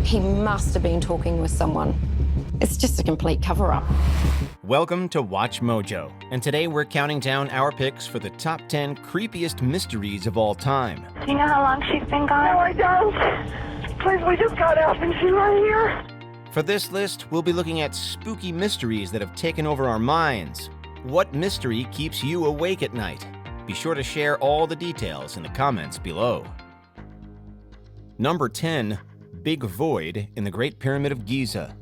He must have been talking with someone. It's just a complete cover-up. Welcome to Watch Mojo, and today we're counting down our picks for the top 10 creepiest mysteries of all time. Do you know how long she's been gone? No, I don't. Please, we just got out and she's right here. For this list, we'll be looking at spooky mysteries that have taken over our minds. What mystery keeps you awake at night? Be sure to share all the details in the comments below. Number 10. Big Void in the Great Pyramid of Giza.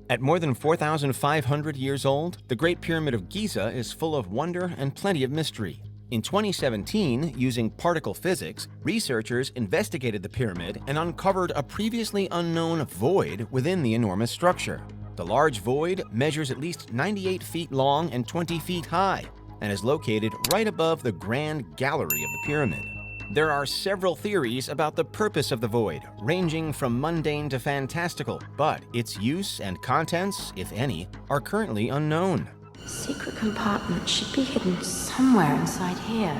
At more than 4,500 years old, the Great Pyramid of Giza is full of wonder and plenty of mystery. In 2017, using particle physics, researchers investigated the pyramid and uncovered a previously unknown void within the enormous structure. The large void measures at least 98 feet long and 20 feet high, and is located right above the Grand Gallery of the pyramid. There are several theories about the purpose of the void, ranging from mundane to fantastical, but its use and contents, if any, are currently unknown. The secret compartment should be hidden somewhere inside here.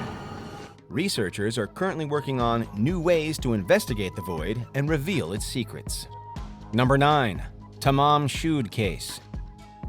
Researchers are currently working on new ways to investigate the void and reveal its secrets. Number 9. Tamám Shud Case.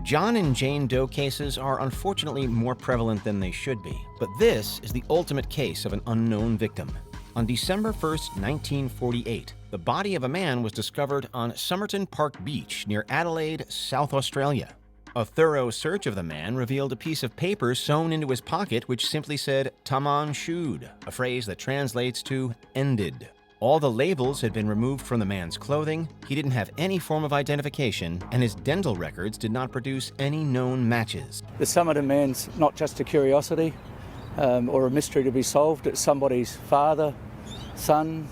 John and Jane Doe cases are unfortunately more prevalent than they should be, but this is the ultimate case of an unknown victim. On December 1st, 1948, the body of a man was discovered on Somerton Park Beach near Adelaide, South Australia. A thorough search of the man revealed a piece of paper sewn into his pocket which simply said Tamám Shud, a phrase that translates to ended. All the labels had been removed from the man's clothing, he didn't have any form of identification, and his dental records did not produce any known matches. The Somerton man's not just a curiosity or a mystery to be solved, it's somebody's father, son,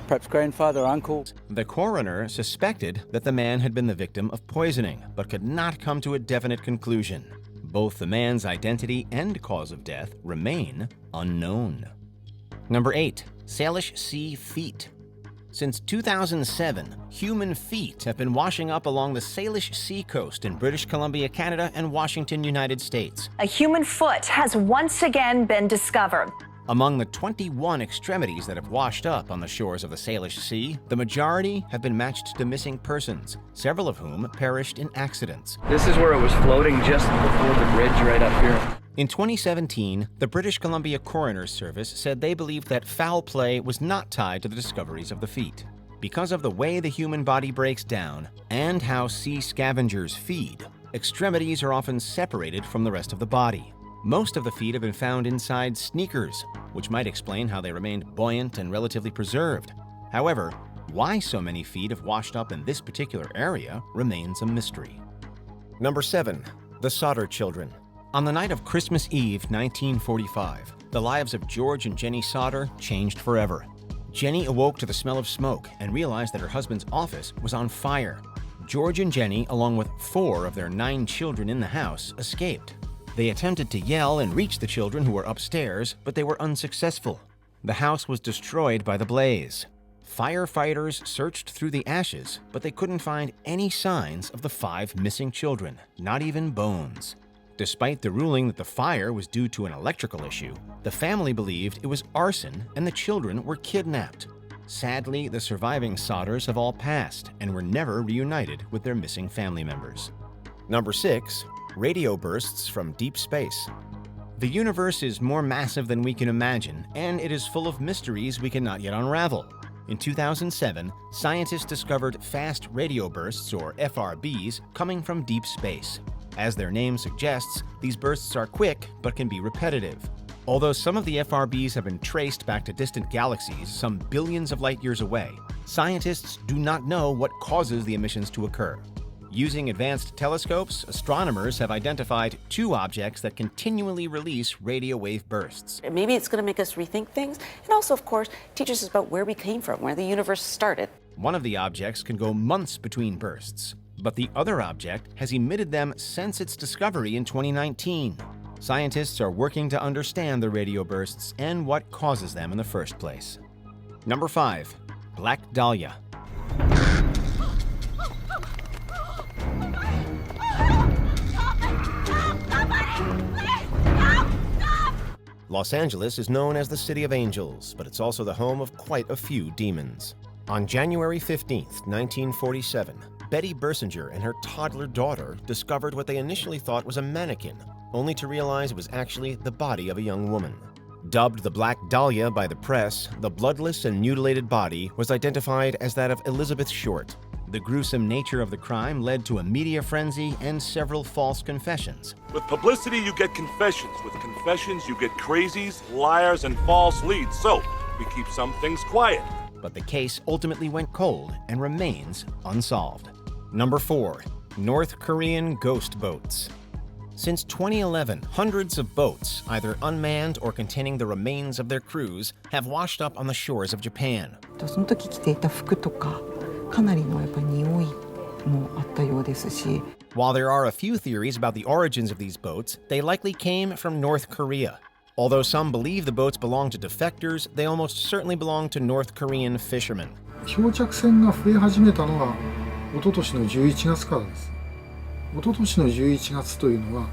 perhaps grandfather, uncle. The coroner suspected that the man had been the victim of poisoning, but could not come to a definite conclusion. Both the man's identity and cause of death remain unknown. Number 8. Salish Sea Feet. Since 2007, human feet have been washing up along the Salish Sea coast in British Columbia, Canada, and Washington, United States. A human foot has once again been discovered. Among the 21 extremities that have washed up on the shores of the Salish Sea, the majority have been matched to missing persons, several of whom perished in accidents. This is where it was floating just before the bridge right up here. In 2017, the British Columbia Coroner's Service said they believed that foul play was not tied to the discoveries of the feet. Because of the way the human body breaks down and how sea scavengers feed, extremities are often separated from the rest of the body. Most of the feet have been found inside sneakers, which might explain how they remained buoyant and relatively preserved. However, why so many feet have washed up in this particular area remains a mystery. Number 7. The Sodder Children. On the night of Christmas Eve, 1945, the lives of George and Jenny Sodder changed forever. Jenny awoke to the smell of smoke and realized that her husband's office was on fire. George and Jenny, along with 4 of their 9 children in the house, escaped. They attempted to yell and reach the children who were upstairs, but they were unsuccessful. The house was destroyed by the blaze. Firefighters searched through the ashes, but they couldn't find any signs of the 5 missing children, not even bones. Despite the ruling that the fire was due to an electrical issue, the family believed it was arson and the children were kidnapped. Sadly, the surviving Sodders have all passed and were never reunited with their missing family members. Number 6. Radio bursts from deep space. The universe is more massive than we can imagine, and it is full of mysteries we cannot yet unravel. In 2007, scientists discovered fast radio bursts, or FRBs, coming from deep space. As their name suggests, these bursts are quick but can be repetitive. Although some of the FRBs have been traced back to distant galaxies some billions of light years away, scientists do not know what causes the emissions to occur. Using advanced telescopes, astronomers have identified 2 objects that continually release radio wave bursts. Maybe it's going to make us rethink things, and also, of course, teach us about where we came from, where the universe started. One of the objects can go months between bursts, but the other object has emitted them since its discovery in 2019. Scientists are working to understand the radio bursts and what causes them in the first place. Number 5. Black Dahlia. Los Angeles is known as the City of Angels, but it's also the home of quite a few demons. On January 15, 1947, Betty Bersinger and her toddler daughter discovered what they initially thought was a mannequin, only to realize it was actually the body of a young woman. Dubbed the Black Dahlia by the press, the bloodless and mutilated body was identified as that of Elizabeth Short. The gruesome nature of the crime led to a media frenzy and several false confessions. With publicity, you get confessions. With confessions, you get crazies, liars, and false leads. So, we keep some things quiet. But the case ultimately went cold and remains unsolved. Number 4. North Korean ghost boats. Since 2011, hundreds of boats, either unmanned or containing the remains of their crews, have washed up on the shores of Japan. その時着ていた服とかかなりのやっぱり匂いもあったようですし。 While there are a few theories about the origins of these boats, they likely came from North Korea. Although some believe the boats belong to defectors, they almost certainly belong to North Korean fishermen. 漂着船が増え始めたのは一昨年の11月からです。一昨年の11月というのは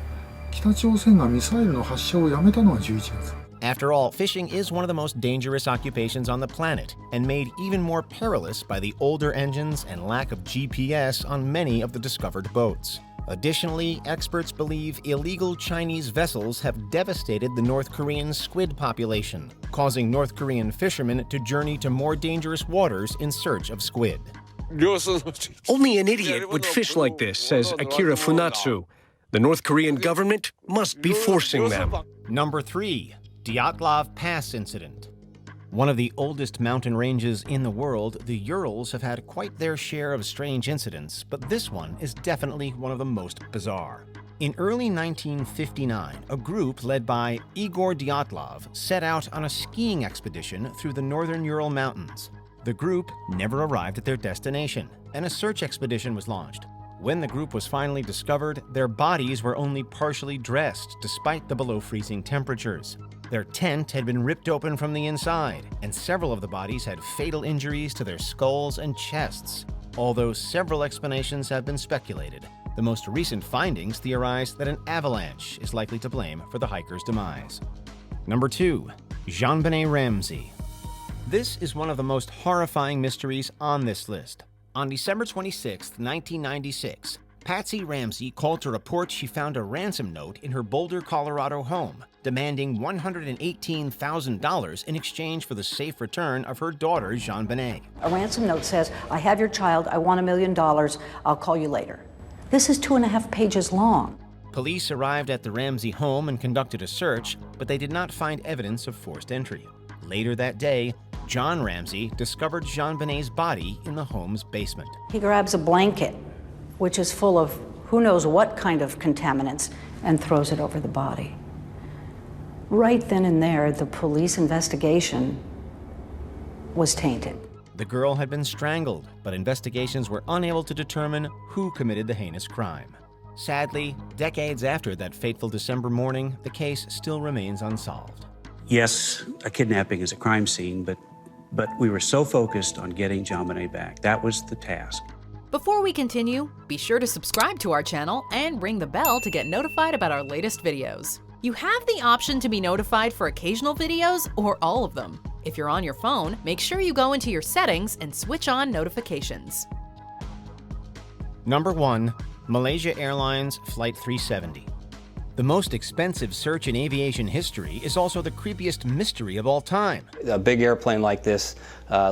北朝鮮がミサイルの発射をやめたのが11月。 After all, fishing is one of the most dangerous occupations on the planet, and made even more perilous by the older engines and lack of GPS on many of the discovered boats. Additionally, experts believe illegal Chinese vessels have devastated the North Korean squid population, causing North Korean fishermen to journey to more dangerous waters in search of squid. Only an idiot would fish like this, says Akira Funatsu. The North Korean government must be forcing them. Number 3. Dyatlov Pass Incident. One of the oldest mountain ranges in the world, the Urals have had quite their share of strange incidents, but this one is definitely one of the most bizarre. In early 1959, a group led by Igor Dyatlov set out on a skiing expedition through the northern Ural Mountains. The group never arrived at their destination, and a search expedition was launched. When the group was finally discovered, their bodies were only partially dressed despite the below-freezing temperatures. Their tent had been ripped open from the inside, and several of the bodies had fatal injuries to their skulls and chests. Although several explanations have been speculated, the most recent findings theorize that an avalanche is likely to blame for the hikers' demise. Number 2. JonBenét Ramsey. This is one of the most horrifying mysteries on this list. On December 26, 1996, Patsy Ramsey called to report she found a ransom note in her Boulder, Colorado home, demanding $118,000 in exchange for the safe return of her daughter, JonBenét. A ransom note says, I have your child, I want $1 million, I'll call you later. This is 2.5 pages long. Police arrived at the Ramsey home and conducted a search, but they did not find evidence of forced entry. Later that day, John Ramsey discovered JonBenét's body in the home's basement. He grabs a blanket, which is full of who knows what kind of contaminants, and throws it over the body. Right then and there, the police investigation was tainted. The girl had been strangled, but investigations were unable to determine who committed the heinous crime. Sadly, decades after that fateful December morning, the case still remains unsolved. Yes, a kidnapping is a crime scene, but we were so focused on getting JonBenét back. That was the task. Before we continue, be sure to subscribe to our channel and ring the bell to get notified about our latest videos. You have the option to be notified for occasional videos or all of them. If you're on your phone, make sure you go into your settings and switch on notifications. Number 1. Malaysia Airlines Flight 370. The most expensive search in aviation history is also the creepiest mystery of all time. A big airplane like this,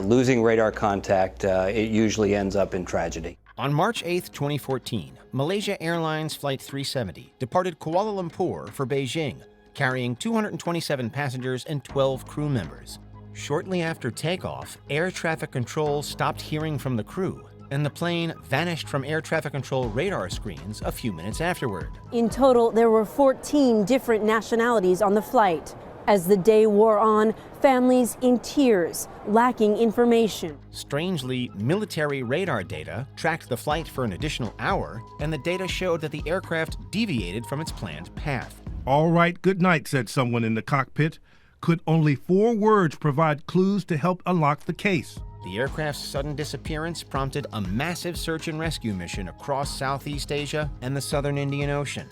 losing radar contact, it usually ends up in tragedy. On March 8, 2014, Malaysia Airlines Flight 370 departed Kuala Lumpur for Beijing, carrying 227 passengers and 12 crew members. Shortly after takeoff, air traffic control stopped hearing from the crew, and the plane vanished from air traffic control radar screens a few minutes afterward. In total, there were 14 different nationalities on the flight. As the day wore on, families in tears, lacking information. Strangely, military radar data tracked the flight for an additional hour, and the data showed that the aircraft deviated from its planned path. All right, good night, said someone in the cockpit. Could only 4 words provide clues to help unlock the case? The aircraft's sudden disappearance prompted a massive search and rescue mission across Southeast Asia and the southern Indian Ocean.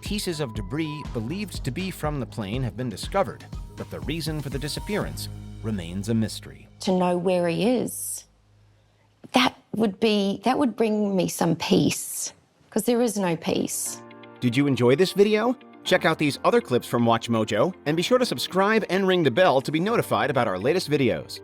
Pieces of debris believed to be from the plane have been discovered, but the reason for the disappearance remains a mystery. To know where he is that would bring me some peace, because there is no peace. Did you enjoy this video? Check out these other clips from WatchMojo, and be sure to subscribe and ring the bell to be notified about our latest videos.